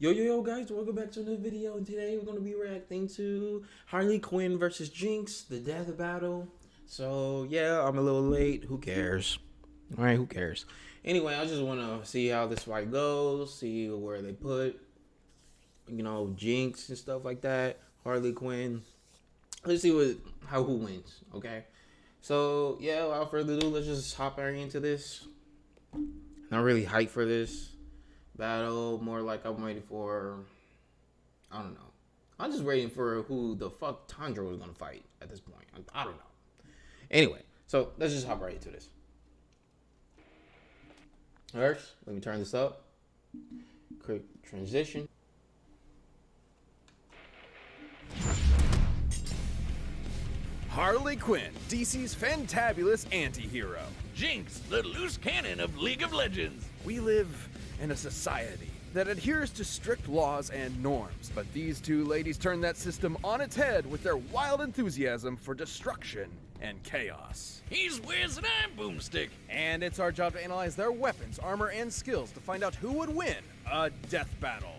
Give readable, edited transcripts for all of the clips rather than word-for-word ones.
Yo guys, welcome back to another video, and today we're going to be reacting to Harley Quinn versus Jinx, the death battle. So yeah, I'm a little late, who cares? Alright, who cares? Anyway, I just want to see how this fight goes, see where they put, Jinx and stuff like that, Harley Quinn. Let's see who wins, okay? So yeah, without further ado, let's just hop right into this. Not really hyped for this battle, more like I'm waiting for, I don't know. I'm just waiting for who the fuck Tundra was gonna fight at this point. I don't know. Anyway, so let's just hop right into this. First, let me turn this up. Quick transition. Harley Quinn, DC's fantabulous anti-hero. Jinx, the loose cannon of League of Legends. We live in a society that adheres to strict laws and norms, but these two ladies turn that system on its head with their wild enthusiasm for destruction and chaos. He's Wiz and I'm Boomstick. And it's our job to analyze their weapons, armor, and skills to find out who would win a death battle.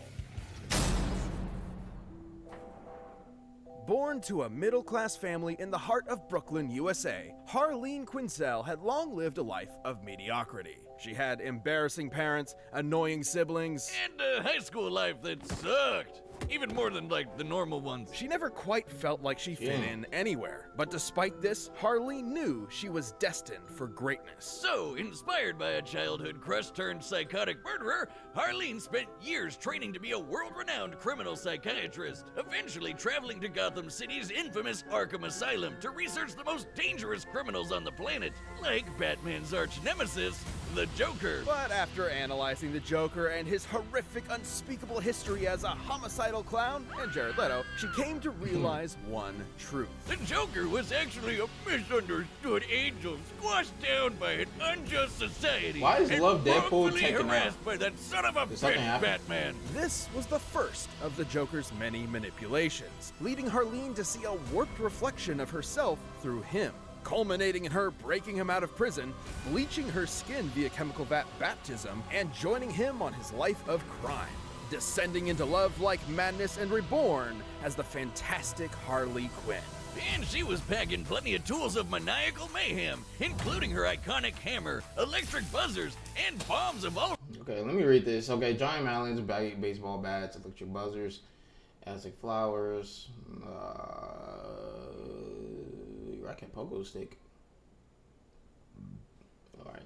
Born to a middle-class family in the heart of Brooklyn, USA, Harleen Quinzel had long lived a life of mediocrity. She had embarrassing parents, annoying siblings, And a high school life that sucked. Even more than, like, the normal ones. she never quite felt like she fit in anywhere. But despite this, Harleen knew she was destined for greatness. So, inspired by a childhood crush turned psychotic murderer, Harleen spent years training to be a world-renowned criminal psychiatrist, eventually traveling to Gotham City's infamous Arkham Asylum to research the most dangerous criminals on the planet, like Batman's arch-nemesis, the Joker. But after analyzing the Joker and his horrific, unspeakable history as a homicidal clown, and Jared Leto, she came to realize one truth. The Joker was actually a misunderstood angel squashed down by an unjust society. Why is and Love Deadpool wrongfully taken harassed out? by that son of a Did something bitch happen? Batman. This was the first of the Joker's many manipulations, leading Harleen to see a warped reflection of herself through him, culminating in her breaking him out of prison, bleaching her skin via chemical vat baptism, and joining him on his life of crime, descending into love like madness and reborn as the fantastic Harley Quinn. And she was packing plenty of tools of maniacal mayhem, including her iconic hammer, electric buzzers, and bombs of all. Okay, let me read this. Okay, giant malins, baseball bats, electric buzzers, Aztec flowers, rocket pogo stick. Alright.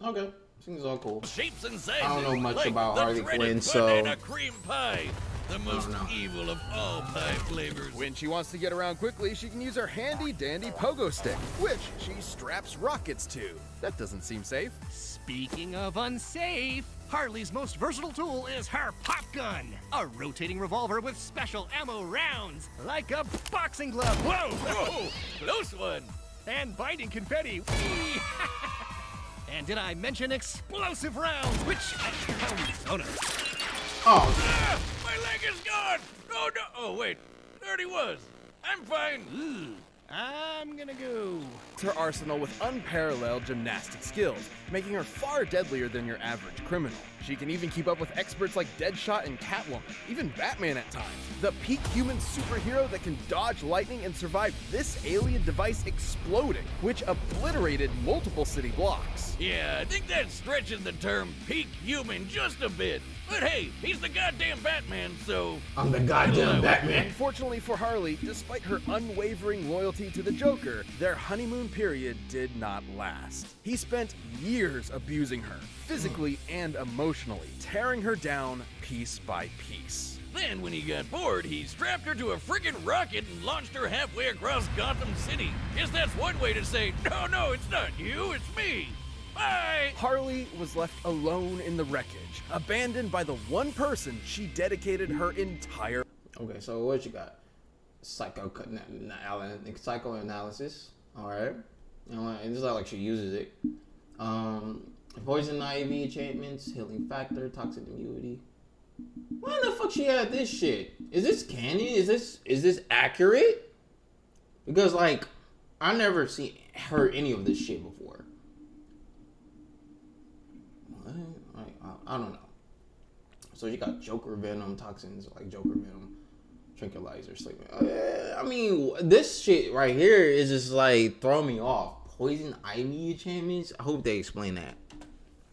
Okay. Seems all cool. Shapes and sizes. I don't know much like about the Harley dreaded Quinn, so banana cream pie, the most know. evil of all pie flavors. When she wants to get around quickly, she can use her handy-dandy pogo stick, which she straps rockets to. That doesn't seem safe. Speaking of unsafe, Harley's most versatile tool is her pop gun, a rotating revolver with special ammo rounds, like a boxing glove. Whoa! Whoa, close one. And binding confetti. Whee! And did I mention explosive rounds, which oh no. oh, Ah, my leg is gone. Oh no. Oh wait, there he was. I'm fine. I'm gonna go. Her arsenal with unparalleled gymnastic skills, making her far deadlier than your average criminal. She can even keep up with experts like Deadshot and Catwoman, even Batman at times. The peak human superhero that can dodge lightning and survive this alien device exploding, which obliterated multiple city blocks. Yeah, I think that's stretching the term peak human just a bit. But hey, he's the goddamn Batman, so. I'm the goddamn Batman. Unfortunately for Harley, despite her unwavering loyalty to the Joker, their honeymoon period did not last. He spent years abusing her, physically and emotionally, tearing her down piece by piece. Then, when he got bored, he strapped her to a friggin' rocket and launched her halfway across Gotham City. Guess that's one way to say, no, it's not you, it's me. Bye! Harley was left alone in the wreckage, abandoned by the one person she dedicated her entire. Okay, so what you got? Psychoanalysis. Alright. It's not like she uses it. Poison ivy enchantments, healing factor, toxic immunity. Why the fuck she had this shit? Is this canon? Is this accurate? Because like I never heard any of this shit before. What? I don't know. So she got Joker Venom toxins, like Joker Venom, tranquilizer, sleeping. I mean, this shit right here is just like throwing me off. Poison Ivy enchantments? I hope they explain that.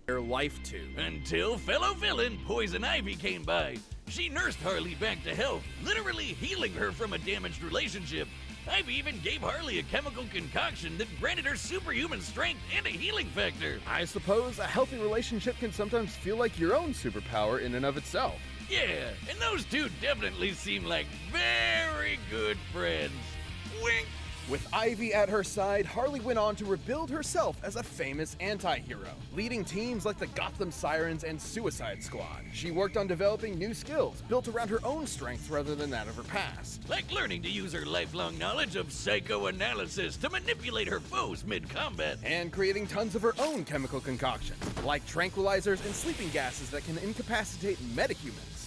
Their life to. Until fellow villain Poison Ivy came by. She nursed Harley back to health, literally healing her from a damaged relationship. Ivy even gave Harley a chemical concoction that granted her superhuman strength and a healing factor. I suppose a healthy relationship can sometimes feel like your own superpower in and of itself. Yeah, and those two definitely seem like very good friends. Wink! With Ivy at her side, Harley went on to rebuild herself as a famous anti-hero, leading teams like the Gotham Sirens and Suicide Squad. She worked on developing new skills built around her own strengths rather than that of her past. Like learning to use her lifelong knowledge of psychoanalysis to manipulate her foes mid-combat. And creating tons of her own chemical concoctions, like tranquilizers and sleeping gases that can incapacitate metahumans.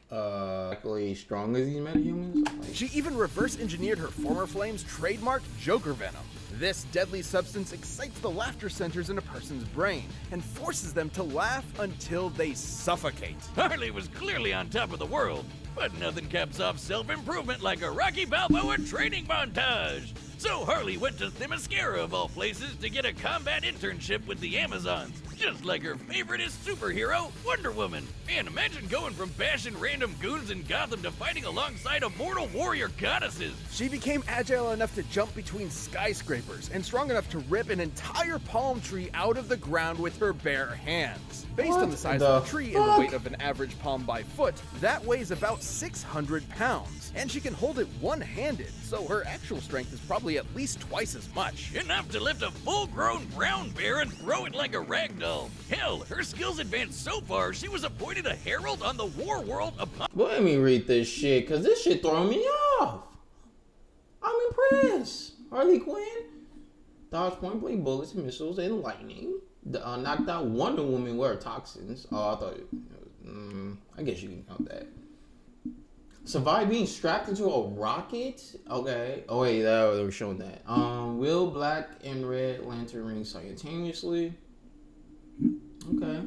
Actually strong as these metahumans? Like, She even reverse engineered her former flame's trademark Joker Venom. This deadly substance excites the laughter centers in a person's brain and forces them to laugh until they suffocate. Harley was clearly on top of the world, but nothing caps off self-improvement like a Rocky Balboa training montage. So Harley went to Themyscira of all places to get a combat internship with the Amazons, just like her favoriteest superhero, Wonder Woman. And imagine going from bashing random goons in Gotham to fighting alongside immortal warrior goddesses. She became agile enough to jump between skyscrapers and strong enough to rip an entire palm tree out of the ground with her bare hands. Based on the size of the tree and the weight of an average palm by foot, that weighs about 600 pounds. And she can hold it one-handed, so her actual strength is probably at least twice as much. Enough to lift a full-grown brown bear and throw it like a rag doll. Hell, her skills advanced so far, she was appointed a herald on the war world upon... well, let me read this shit, because this shit throwing me off. I'm impressed. Harley Quinn dodged point-blank bullets, missiles, and lightning. Knocked out Wonder Woman with her toxins. Oh, I thought... I guess you can count that. Survived being strapped into a rocket? Okay. Oh, wait, they were showing that. Will Black and Red Lantern rings simultaneously. Okay.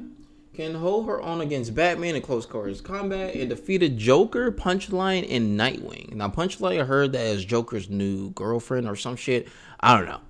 Can hold her own against Batman in close quarters combat and defeated Joker, Punchline, and Nightwing. Now, Punchline, I heard that is Joker's new girlfriend or some shit. I don't know.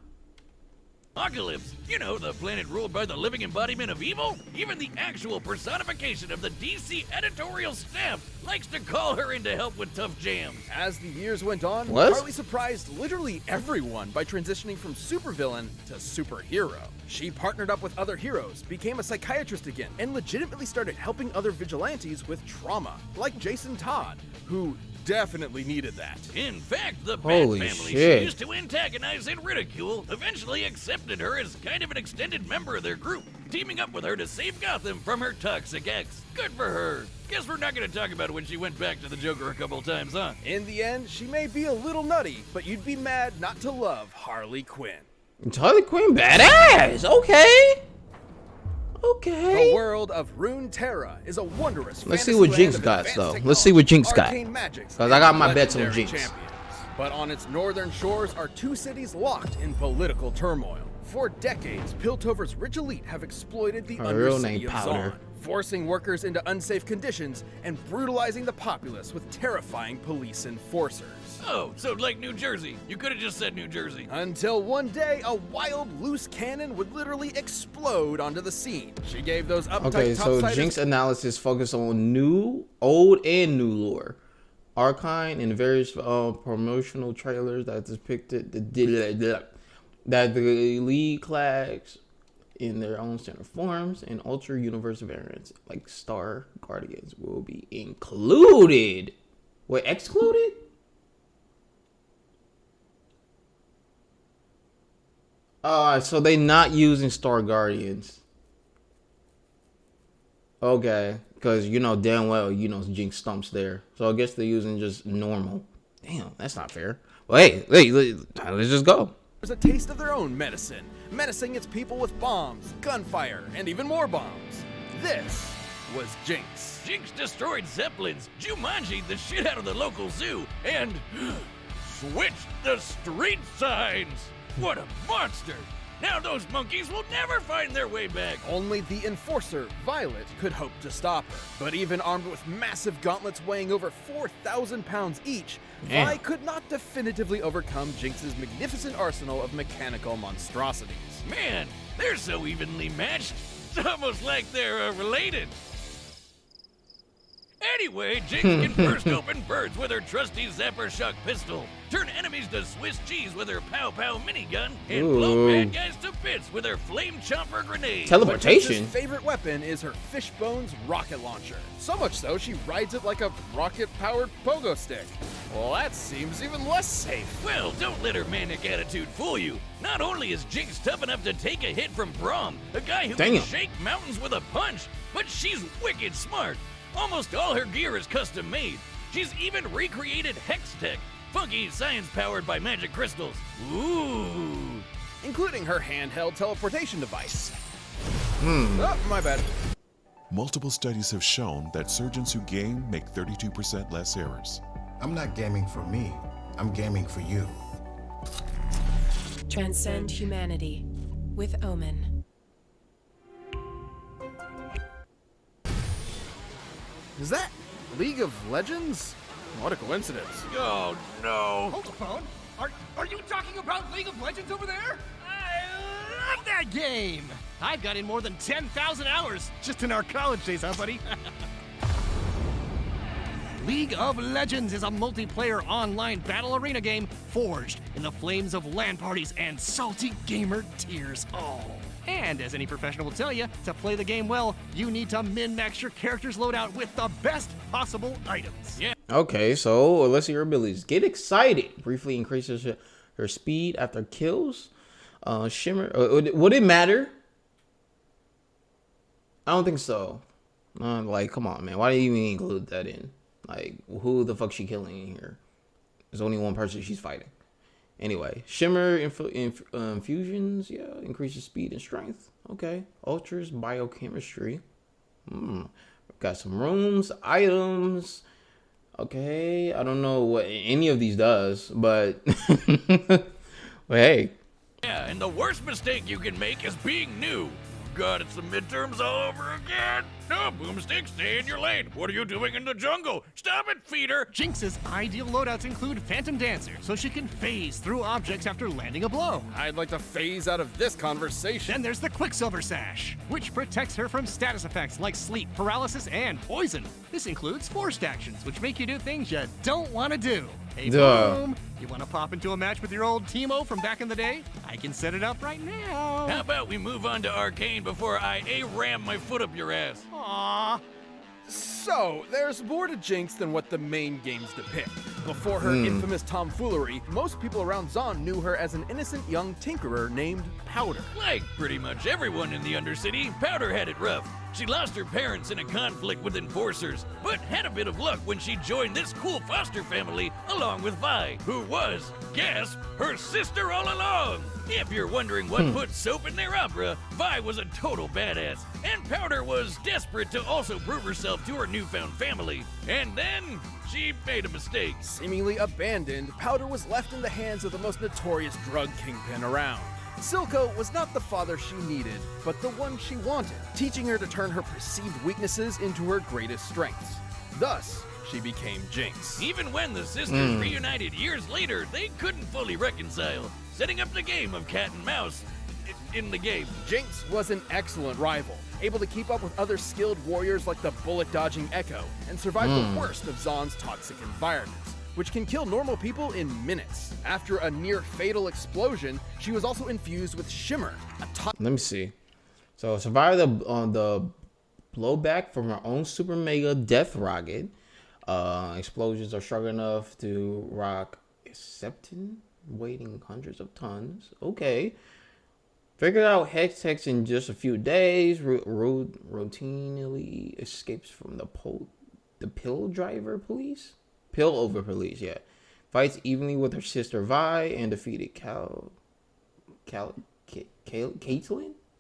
Apocalypse. You know, the planet ruled by the living embodiment of evil? Even the actual personification of the DC editorial staff likes to call her in to help with tough jams. As the years went on, What? Harley surprised literally everyone by transitioning from supervillain to superhero. She partnered up with other heroes, became a psychiatrist again, and legitimately started helping other vigilantes with trauma, like Jason Todd, who definitely needed that. In fact, the Holy Bat family shit. she used to antagonize and ridicule eventually accepted her as kind of an extended member of their group, teaming up with her to save Gotham from her toxic ex. Good for her. Guess we're not going to talk about when she went back to the Joker a couple times, huh? In the end, she may be a little nutty, but you'd be mad not to love Harley Quinn. Harley Quinn badass. Okay. The Okay. world of Runeterra is a wondrous Let's see fantasy what land Jinx of got, advanced though. technology, Let's see what Jinx got. arcane magics, 'Cause I got my and bets on legendary Jinx. champions. But on its northern shores are two cities locked in political turmoil. For decades, Piltover's rich elite have exploited the Her real undercity name, of Powder. Zaun, forcing workers into unsafe conditions and brutalizing the populace with terrifying police enforcers. Oh, so like New Jersey. You could have just said New Jersey. Until one day, a wild, loose cannon would literally explode onto the scene. She gave those uptight Okay, so topsiders Jinx analysis focused on new, old, and new lore. Arcane and various promotional trailers that depicted that the lead class in their own center forms and Ultra Universe variants like Star Guardians will be included. Wait, excluded? So they not using Star Guardians. Okay, because you know damn well Jinx stumps there. So I guess they're using just normal. Damn, that's not fair. Well, hey, let's just go. a taste of their own medicine, menacing its people with bombs, gunfire, and even more bombs. This was Jinx. Jinx destroyed Zeppelins, Jumanji'd the shit out of the local zoo, and switched the street signs. What a monster! Now those monkeys will never find their way back. Only the enforcer, Violet, could hope to stop her. But even armed with massive gauntlets weighing over 4,000 pounds each, Damn. Vi could not definitively overcome Jinx's magnificent arsenal of mechanical monstrosities. Man, they're so evenly matched. It's almost like they're related. Anyway, Jinx can burst open birds with her trusty Zapper Shock pistol, turn enemies to Swiss cheese with her Pow Pow minigun, and blow Ooh. bad guys to bits with her Flame Chomper grenade. Teleportation. Jinx's favorite weapon is her Fishbones rocket launcher. So much so, she rides it like a rocket-powered pogo stick. Well, that seems even less safe. Well, don't let her manic attitude fool you. Not only is Jinx tough enough to take a hit from Braum, a guy who Damn. can shake mountains with a punch, but she's wicked smart. Almost all her gear is custom made. She's even recreated Hex Tech, funky science powered by magic crystals. Ooh. Including her handheld teleportation device. Oh, my bad. Multiple studies have shown that surgeons who game make 32% less errors. I'm not gaming for me. I'm gaming for you. Transcend humanity with Omen. Is that League of Legends? What a coincidence. Oh no. Hold the phone. Are you talking about League of Legends over there? I love that game. I've got in more than 10,000 hours just in our college days, huh, buddy? League of Legends is a multiplayer online battle arena game forged in the flames of LAN parties and salty gamer tears. Oh. And as any professional will tell you, to play the game well, you need to min-max your character's loadout with the best possible items. Yeah. Okay, so let's see her abilities. Get excited. Briefly increases her speed after kills. Shimmer. Would it matter? I don't think so. Like, come on, man. Why do you even include that in? Like, who the fuck she killing in here? There's only one person she's fighting. Anyway, Shimmer infusions, yeah, increases speed and strength. Okay. Ultras biochemistry. Got some rooms, items. Okay, I don't know what any of these does, but but hey. Yeah, and the worst mistake you can make is being new. God, it's the midterms all over again. No, Boomstick, stay in your lane. What are you doing in the jungle? Stop it, feeder. Jinx's ideal loadouts include Phantom Dancer, so she can phase through objects after landing a blow. I'd like to phase out of this conversation. Then there's the Quicksilver Sash, which protects her from status effects like sleep, paralysis, and poison. This includes forced actions, which make you do things you don't want to do. Hey, Duh. Boom, you want to pop into a match with your old Teemo from back in the day? I can set it up right now. How about we move on to Arcane before I ram my foot up your ass? Aww. So, there's more to Jinx than what the main games depict. Before her infamous tomfoolery, most people around Zon knew her as an innocent young tinkerer named Powder. Like pretty much everyone in the Undercity, Powder had it rough. She lost her parents in a conflict with enforcers, but had a bit of luck when she joined this cool foster family along with Vi, who was, gasp, her sister all along. If you're wondering what put soap in their opera, Vi was a total badass, and Powder was desperate to also prove herself to her newfound family. And then she made a mistake. Seemingly abandoned, Powder was left in the hands of the most notorious drug kingpin around. Silco was not the father she needed, but the one she wanted, teaching her to turn her perceived weaknesses into her greatest strengths. Thus, she became Jinx. Even when the sisters reunited years later, they couldn't fully reconcile, setting up the game of cat and mouse in the game. Jinx was an excellent rival, able to keep up with other skilled warriors like the bullet-dodging Echo, and survive the worst of Zon's toxic environments, which can kill normal people in minutes. After a near-fatal explosion, she was also infused with Shimmer, a top... Let me see. So survive the blowback from her own super mega death rocket. Explosions are strong enough to rock a septon weighing hundreds of tons. Okay. Figured out Hex Text in just a few days. Routinely escapes from the pill driver police. Pill over police, yeah. Fights evenly with her sister Vi and defeated Caitlyn?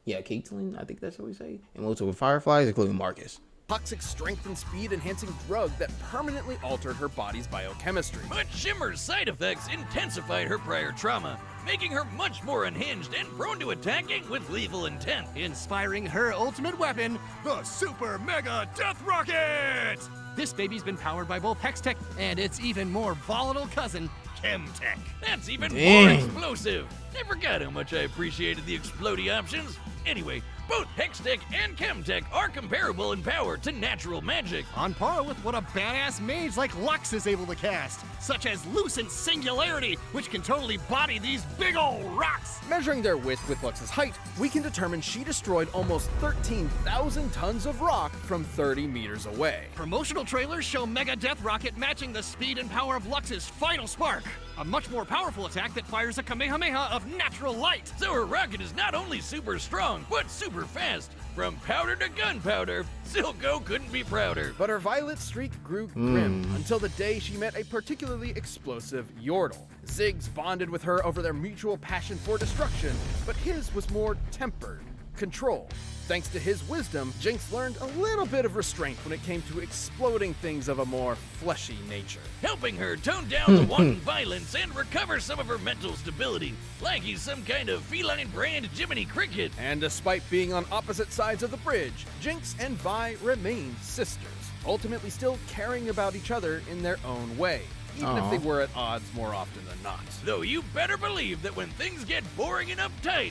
Yeah, Caitlyn, I think that's what we say. And multiple fireflies, including Marcus. toxic strength and speed enhancing drug that permanently altered her body's biochemistry. But Shimmer's side effects intensified her prior trauma, making her much more unhinged and prone to attacking with lethal intent. Inspiring her ultimate weapon, the Super Mega Death Rocket! This baby's been powered by both Hextech and its even more volatile cousin, Chemtech. That's even more Dang. explosive. I forgot how much I appreciated the explodey options. Anyway, both Hextech and Chemtech are comparable in power to natural magic. On par with what a badass mage like Lux is able to cast, such as Lucent Singularity, which can totally body these big ol' rocks. Measuring their width with Lux's height, we can determine she destroyed almost 13,000 tons of rock from 30 meters away. Promotional trailers show Mega Death Rocket matching the speed and power of Lux's Final Spark, a much more powerful attack that fires a Kamehameha of natural light. So her rocket is not only super strong, but super fast. From powder to gunpowder, Silco couldn't be prouder. But her violet streak grew grim until the day she met a particularly explosive Yordle. Ziggs bonded with her over their mutual passion for destruction, but his was more tempered, controlled. Thanks to his wisdom, Jinx learned a little bit of restraint when it came to exploding things of a more fleshy nature. Helping her tone down the wanton violence and recover some of her mental stability, like he's some kind of feline brand Jiminy Cricket. And despite being on opposite sides of the bridge, Jinx and Vi remained sisters, ultimately still caring about each other in their own way, even if they were at odds more often than not. Though you better believe that when things get boring and uptight,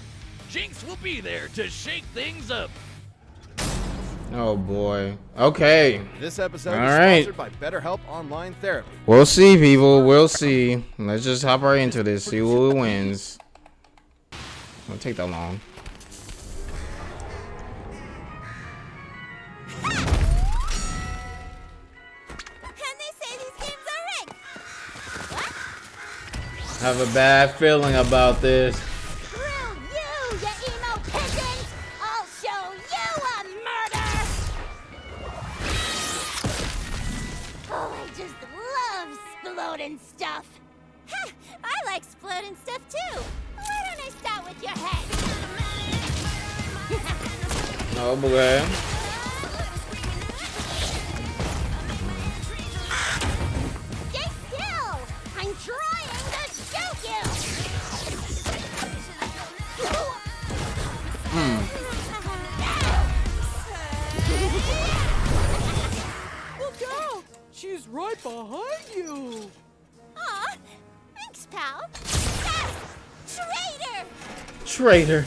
Jinx will be there to shake things up. Oh boy. Okay. This episode All is right. sponsored by BetterHelp Online Therapy. We'll see, people. We'll see. Let's just hop right into this. See who wins. Won't take that long. And they say these games are rigged. What? Have a bad feeling about this. Screw you, you emo pigeons! I'll show you a murder! Oh, I just love exploding stuff. Huh, I like exploding stuff too. Why don't I start with your head? Oh boy. Stay still! I'm trying to choke you! Look out! She's right behind you! Aw, thanks, pal. Ah, traitor! Traitor.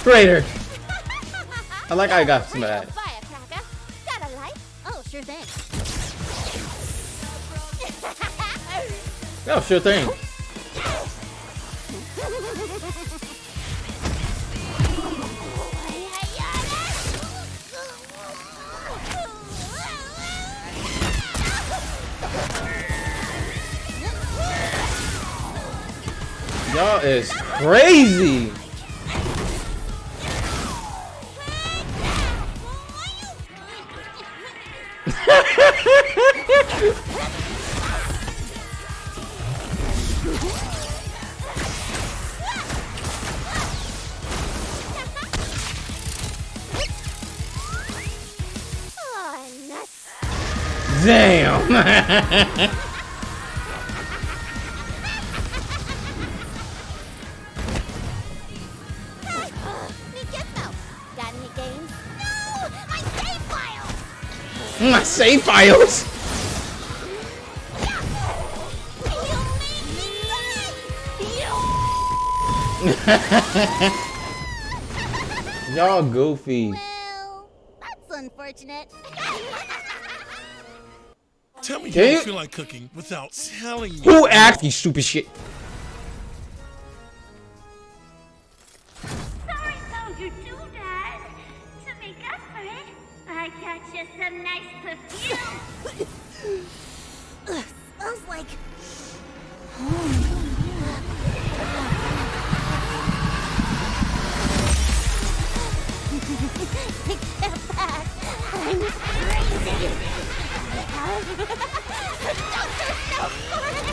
Traitor. I like I got some of that. Firecracker. Got a light? Oh, sure thing. Oh, sure thing. Y'all is crazy. Oh, nuts. Damn. New Gizmo. Got any games? No! My save file! My save files. You made me cry! Y'all goofy. Well, that's unfortunate. Tell me you Can you- don't feel like cooking without telling me. Who asked you stupid shit? Sorry told you too, Dad. To make up for it, I got you some nice perfume. Ugh, smells like... Take that back. I'm crazy. Doctor, no for it.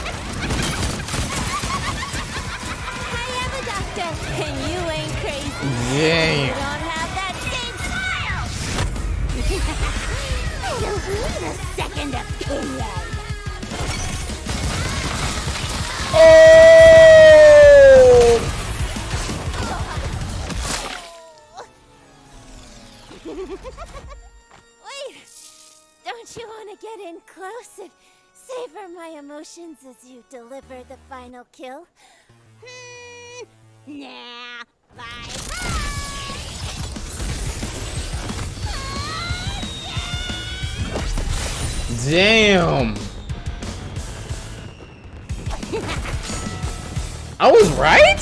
I am a doctor, and you ain't crazy. You Damn. don't have that same I don't need a second opinion. Oh! Wait! Don't you want to get in close and savor my emotions as you deliver the final kill? Nah, bye. Damn. I was right?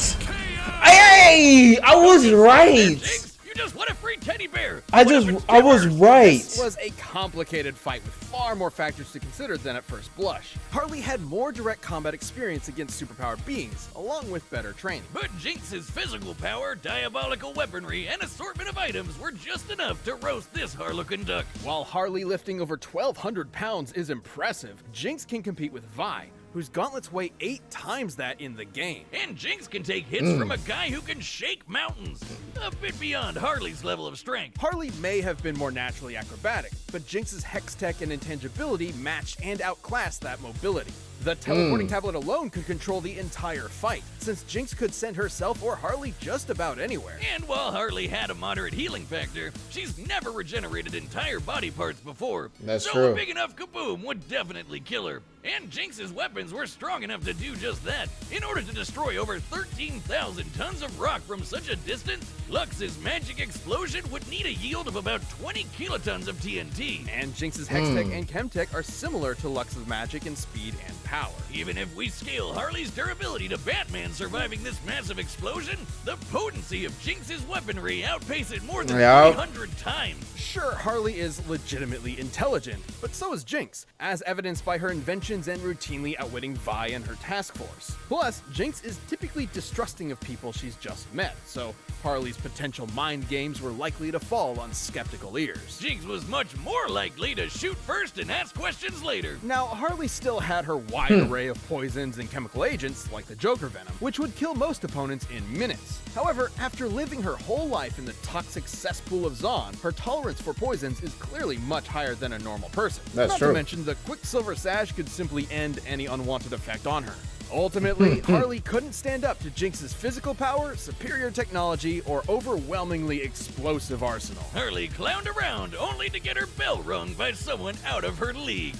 Hey, I was right. Jinx, you just won a free teddy bear. I was right. This was a complicated fight with far more factors to consider than at first blush. Harley had more direct combat experience against superpowered beings, along with better training. But Jinx's physical power, diabolical weaponry, and assortment of items were just enough to roast this Harlequin duck. While Harley lifting over 1,200 pounds is impressive, Jinx can compete with Vi, whose gauntlets weigh 8 times that in the game. And Jinx can take hits from a guy who can shake mountains. A bit beyond Harley's level of strength. Harley may have been more naturally acrobatic, but Jinx's hex tech and intangibility matched and outclassed that mobility. The teleporting tablet alone could control the entire fight, since Jinx could send herself or Harley just about anywhere. And while Harley had a moderate healing factor, she's never regenerated entire body parts before. That's so true. a big enough kaboom would definitely kill her. And Jinx's weapons were strong enough to do just that. In order to destroy over 13,000 tons of rock from such a distance, Lux's magic explosion would need a yield of about 20 kilotons of TNT. And Jinx's hex tech and chem tech are similar to Lux's magic in speed and power. Even if we scale Harley's durability to Batman surviving this massive explosion, the potency of Jinx's weaponry outpaces it more than 300 times. Sure, Harley is legitimately intelligent, but so is Jinx, as evidenced by her inventions and routinely outwitting Vi and her task force. Plus, Jinx is typically distrusting of people she's just met, so Harley's potential mind games were likely to fall on skeptical ears. Jinx was much more likely to shoot first and ask questions later. Now, Harley still had her wide array of poisons and chemical agents, like the Joker Venom, which would kill most opponents in minutes. However, after living her whole life in the toxic cesspool of Zon, her tolerance for poisons is clearly much higher than a normal person. That's true. Not to mention, the Quicksilver Sash could simply end any unwanted effect on her. Ultimately, Harley couldn't stand up to Jinx's physical power, superior technology, or overwhelmingly explosive arsenal. Harley clowned around only to get her bell rung by someone out of her league.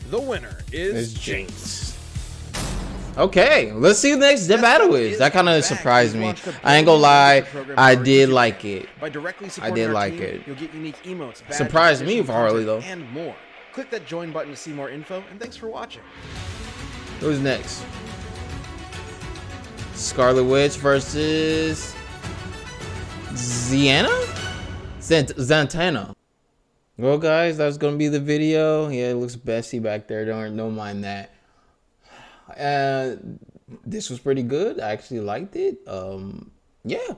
The winner is It's Jinx. Okay, let's see what the next battle is. That kind of surprised me. I ain't gonna lie, I did like it. By directly I supporting did our like team, it. You'll get unique emotes, badges, Surprised me additional for Harley, content, though. and more. Click that join button to see more info, and thanks for watching. Who's next? Scarlet Witch versus Zantana. Well, guys, that's gonna be the video. Yeah, it looks bestie back there. Don't mind that. This was pretty good. I actually liked it. Yeah.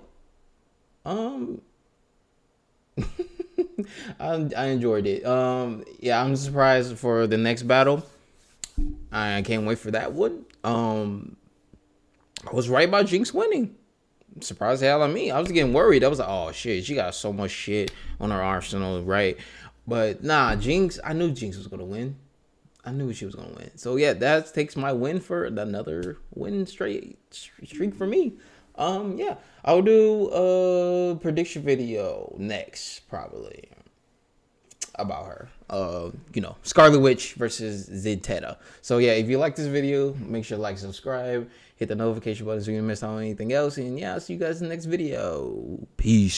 I enjoyed it. Yeah, I'm surprised for the next battle. I can't wait for that one. I was right about Jinx winning. Surprised the hell out of me. I was getting worried. I was like, oh shit, she got so much shit on her arsenal, right? But nah, Jinx, I knew Jinx was gonna win. I knew she was gonna win. So yeah, that takes my win for another win streak for me. Yeah, I'll do a prediction video next, probably, about her. You know, Scarlet Witch versus Zantana. So yeah, if you like this video, make sure to like, subscribe, hit the notification button so you don't miss out on anything else. And yeah, I'll see you guys in the next video. Peace.